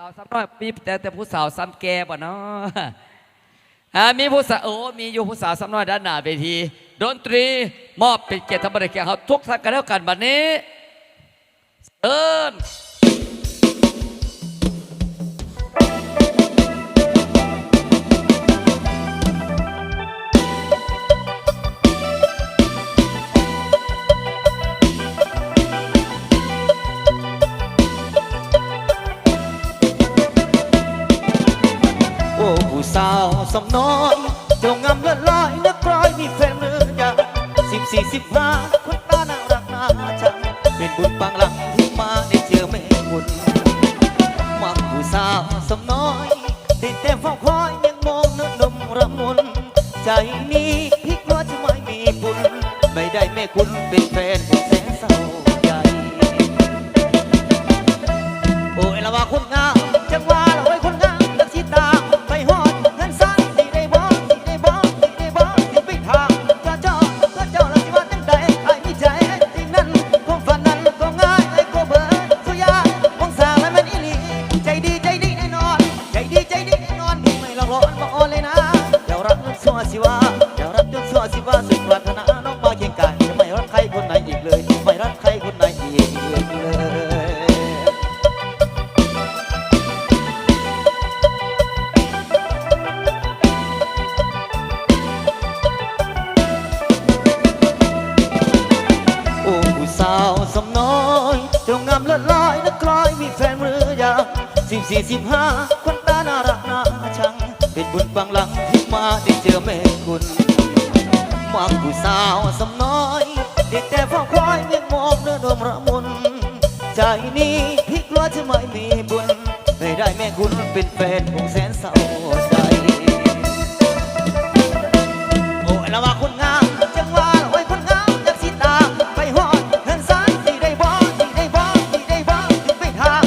าวซ้ำน้อยมีแต่ผู้สาวซ้ำแก่ป่ะเนาะมีผู้สาวมีอยู่ผู้สาวซ้ำน้อยด้านหน้าเวทีดนตรีมอบเป็นเกียรติธรรมดาแก่เขาทุกท่านกันแล้วกันบัดนี้เอิญผู้สาวสำน้อยเจ้างามเลื่อนลอยนักร้อยมีแฟนหรือยัง14 15คนตาน่ารักน่าชังเป็นบุญบางหลังที่มาได้เจอแม่คุณมักผู้สาวสำน้อยติดแต่เฝ้าคอยยังมองนึกนมระมุนใจนี้พี่กลัวจะไม่มีบุญไม่ได้แม่คุณเป็นแฟนผมแสนเศร้าใจโอ้ยละว่าคนงามจังว่าละโอ้ยคนงามจักสิตามไปฮอดเงินสร้างสิได้บ่สิได้บ่สิได้บ่สิไปทางเจ้าละสิว่าจังใดไอ้มีใจสิ่งนั้นความฝันนั้นก็ง่ายไอ้ก็เบิดสุยากมองสางแล้วมันอีหลีใจดีแน่นอนใจดีแน่นอนไม่หลอกหลอนบ่อ่อนเลยนะเจ้ารักจนชั่วสิว่าเจ้ารักจนชั่วสิว่าสุดปรารถนาน้องมาเคียงกายจะไม่รักใครคนไหนอีกเลยไม่รักใครคนไหนอีกเลยสาวสำน้อยเจ้างามเลิศลอยนักกลอยมีแฟนหรือยัง14 15คนตาน่ารักน่าชังเป็นบุญบางหลังที่มาได้เจอแม่คุณมักผู้สาวสำน้อยเด็กแต่เฝ้าคอยเมียงมองเนื้อดมระมุนใจนี้พี่กลัวจะไม่มีบุญไม่ได้แม่คุณเป็นแฟนคงแสนเศร้าใจโอ้ยละว่าคนงามจังว่าโอ้ยคนงามจักสิตามไปฮอดเงินสายสิได้บ่สิได้บ่สิได้บ่ถึงไปทาง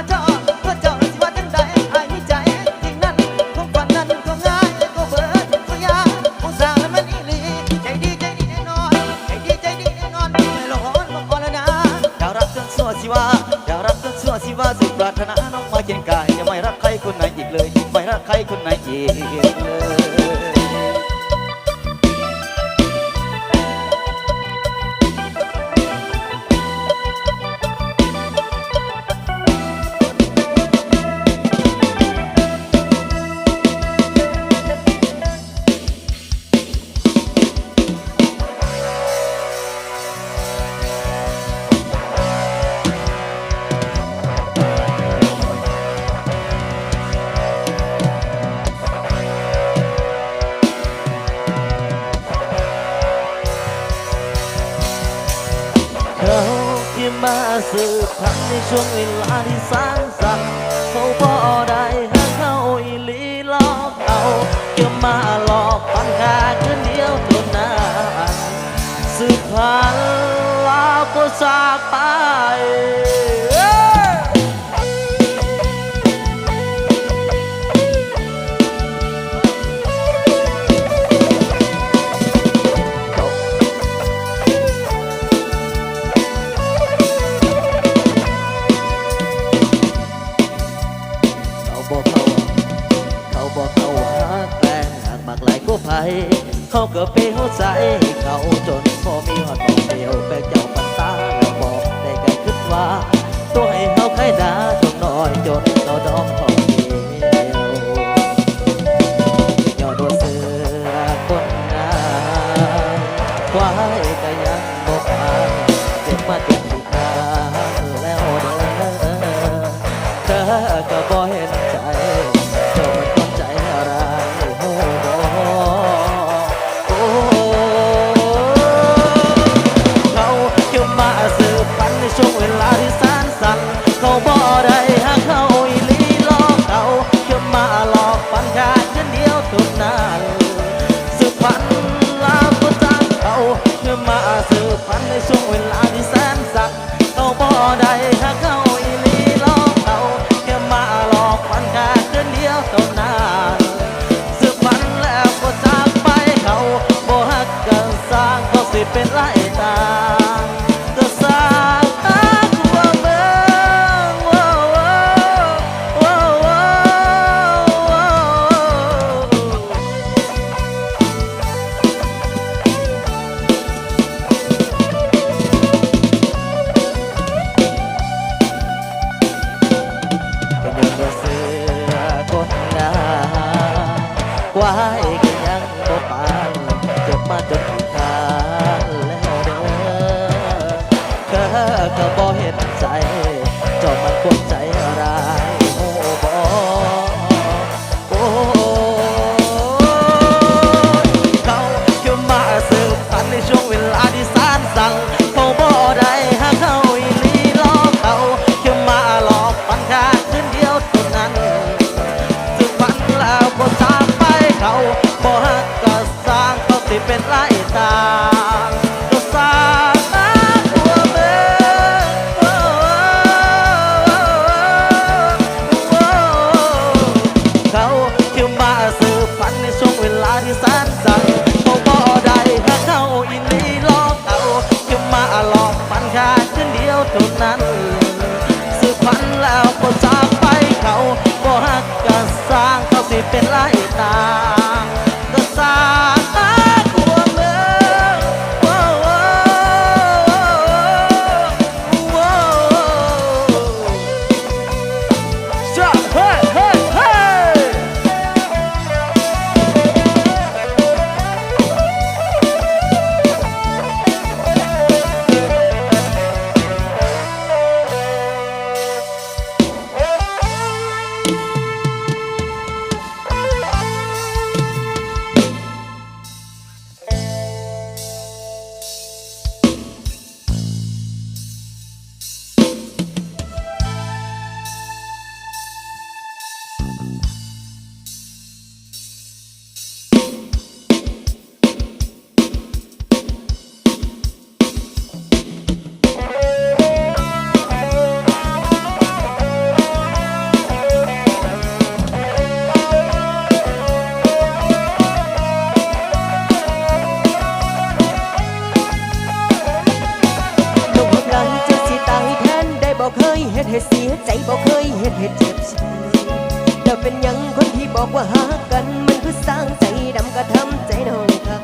เจ้าละสิว่าจังใดไอ้มีใจสิ่งนั้นความฝันนั้นก็ง่ายก็เบิดก็ยากผู้สาวมันอีหลีใจดีแน่นอนใจดีแน่นอนไม่หลอกหลอนบ่อ่อนแล้วนะอยากรักจนชั่วสิว่าอยากรักจนชั่วสิว่าสุดปรารถนาน้องมาเคียงกายจะไม่รักใครคนไหนอีกเลยไม่รักใครคนไหนอีกเลยมาสืบพันในช่วงเวลาที่สร้างสรรค์เขาพอได้หาเขาอีหลีหลอกเอาเกี่ยวมาหลอกปันกาคืนเดียวเท่านั้นสืบพันแล้วก็จากไปเขาเกิดเป็นหัวใจเขาจนพอมีหอดบอกเดียวแบกเจ้าปันตาแล้วบอกได้แค่คิดว่าตัวให้เขาใครด่าจนน้อยจนเขาดอมเขาเดียวยอดตัวเสือคนงามควายก็ยังบอกผ่านเจ็บมาจนที่ขาแล้วเด้อเธอก็บ่เห็นใจเธอมันต้องใจอะไรโอ้โหช่วงเวลาที่สานสันเขาบ่ได้หาเขาอีหลีหลอกเขาแค่มาหลอกปันแค่เดือนเดียวเท่านั้นสืบพันแล้วก็จากเขาแค่มาสืบพันในช่วงเวลาที่แสนสันเขาบ่ได้หาเขาอีหลีหลอกเขาแค่มาหลอกปันแค่เดือน ตุเจ็บช้ำแล้วเป็นหยังคนที่บอกว่าหากันมันคือสร้างใจดำกระทำใจน้องคัก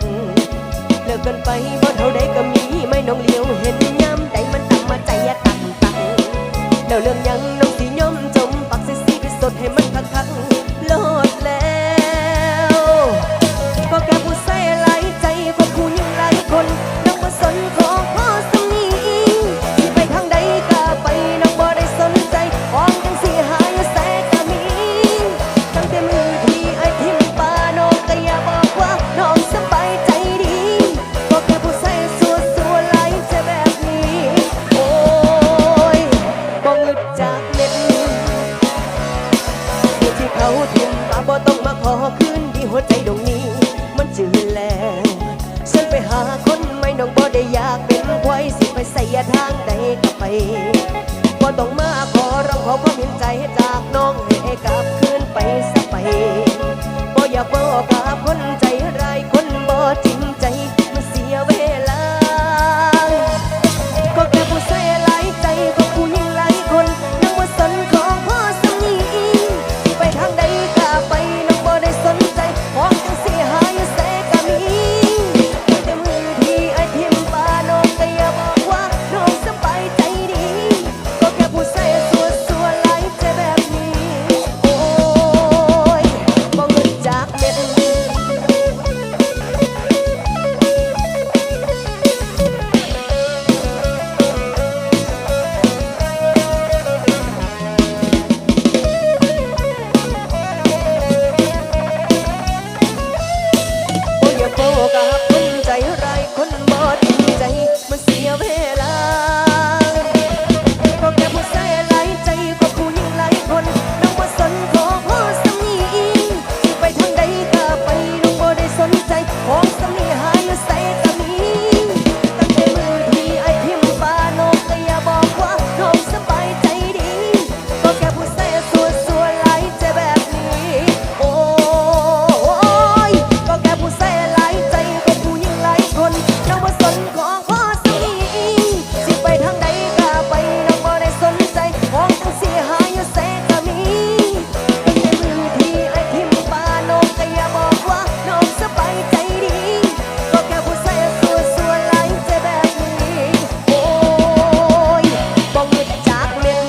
เลิกกันไปบ่เท่าใดก็มีไม่น้องเลี้ยวเห็นย้ำใดมันตั้งมาใจอย่าตั้งแล้วเรื่องหยังน้องสิยอมจมปักสิสิพิสดให้มันคักๆโลดแล้วก็แค่ผู้ใส่หลายใจกว่าผู้ยิ่งหลายคนน้องบ่สนขอพ่อสมีสิไปทางใดก็ไปน้องบ่ได้สนใจของจังสิหายแสก็มีตั้งแต่มือที่ไอ้ทิมปาน้องก็อย่าบอกว่าน้องสบายใจดีก็แค่ผู้ใส่สัวหลายใจแบบนี้โอ้ยบ่งึดจากเม็ดที่เขาทิมมาบ่ต้องมาขอคืนที่หัวใจดวงนี้มันจืดแล้วฉันไปหาคนไม่น้องบ่ได้อยากเป็นควายสิไปใส่ทางใดก็ไปบ่ต้องมาขอร้องขอความเห็นใจจากน้องให้กลับคืนไปซะไปบ่อยากบอกกับคนใจร้ายคนบ่จริงใจมันเสียเวลาก็แค่ผู้ใส่หลายใจก็ผู้ยิ่งหลายคนน้องบ่สนของพ่อสมีสิไปทางใดก็ไปน้องบ่ได้สนใจของจังสิหายแสก็มีแต่มือที่ไอ้ทิมปาน้องก็อย่าบอกว่าน้องสบายใจดีก็แค่ผู้ใส่สัวหลายใจแบบนี้โอ้ยบ่เงินจากเม็ด โอ้ยอย่าโฟกัสคนใจร้ายคนบ่จริงใจมันเสียเวลาก็แค่ผู้ใส่หลายใจก็ผู้ยิ่งหลายคนน้องบ่สนขอพ่อสามีสิไปทางใดก็ไปน้องบ่ได้สนใจของสามีหายอยู่ใส่ก็มีตั้งแต่มือที่ไอ้ทิมปาน้องก็อย่าบอกว่าน้องสบายใจดีก็แค่ผู้ใส่สัวหลายใจแบบนี้โอ้ยก็แค่ผู้ใส่หลายใจก็ผู้ยิ่งหลายคนน้องบ่สนของพ่อสามีสิไปทางใดก็ไปน้องบ่ได้สนใจของจังสิหายอยู่แสก็มีตั้งแต่มือที่ไอ้ทิมปาน้องก็อย่าบอกว่าน้องสบายใจดีก็แค่ผู้ใส่สัวหลายใจแบบนี้โอ้ยบ่งึดจากเม็ด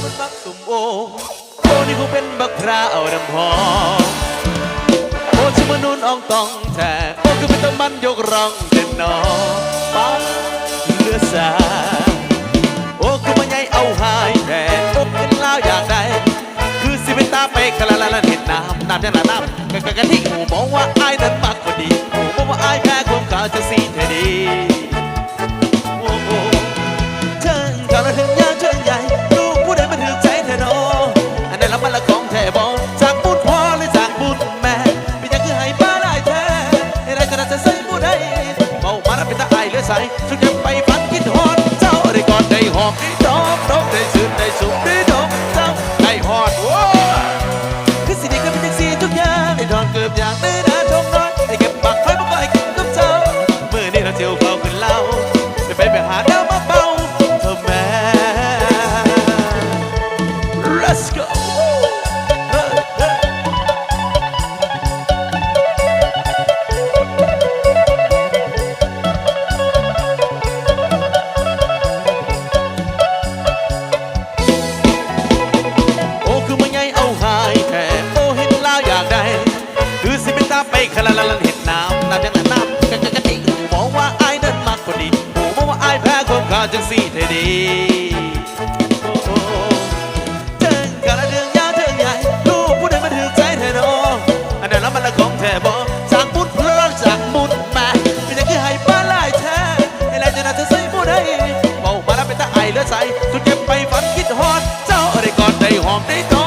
มันบักสุ่มโอ้นี่คงเป็นบักพร้าวน้ำหอมโอ้ชิมนุนอ่องตองแท้โอ้คือเป็นตะมันยกรังเด่นนอปังเลือสาโอ้คือมันใหญ่เอาหายแท้โอ้เป็นลาวอยากได้คือสิเป็นตาไปกะละละเห็นน้ำจะหนาน้ำกะที่หูมองว่าอายนั้นมากกว่าดีหูมองว่าอายแพ้ความขาวจะสีเธอดีโอ้โอ้เชิญก่อนละถึงยาเชิญใหญ่ลูกผู้ใดมันถือใจเธอโนอันนั้นละมันละของแท้บอจากบุญพ่อหรือจากบุญแม่พี่จะคือให้ป้าได้แท้ให้ได้จะน่าจะใส่ผู้ใดเมามาแล้วเป็นตาอายเหลือใสชุดจะไปฟันกินหอนเจ้าได้กอดได้หอมได้ดอกดอกได้ชื่นได้สุขได้ดอกเจ้าได้หอดโว้คือสิดีก็เป็นจังสีทุกอย่างได้ดอนเกือบอย่างได้นาทงน้อยได้เก็บปากไว้มาก่อยกินกับเจ้าเมื่อนี้เราเจียวเขาขึ้นเล่าไปหาดาวมาเป่าเธอแม่ Let's go โอ้คือมันใหญ่เอาหายแท้โอ้เห็นลาวอยากได้คือสิเป็นตาไปขละละละเห็นน้ำจังน้ำกะติหูมองว่าอายนั้นมากกว่าดีหูมองว่าอายแพ้ความขาวจังสีเธอดีโอ้โอ้เจิงกะละเดืองยาวเดืองใหญ่ลูกผู้ใดมาถือใจเธอโนอันนั้นแล้วมันละของแท้บอจากบุญพลจากบุญแม่ไม่ใช่คือให้ป้าลายแท้ให้ไรจะน่าจะใส่ เบามาแล้วเป็นตาไอเลือดใสสุดเจ็บไปฝันคิดฮอดเจ้าได้ก่อนได้หอมได้จอ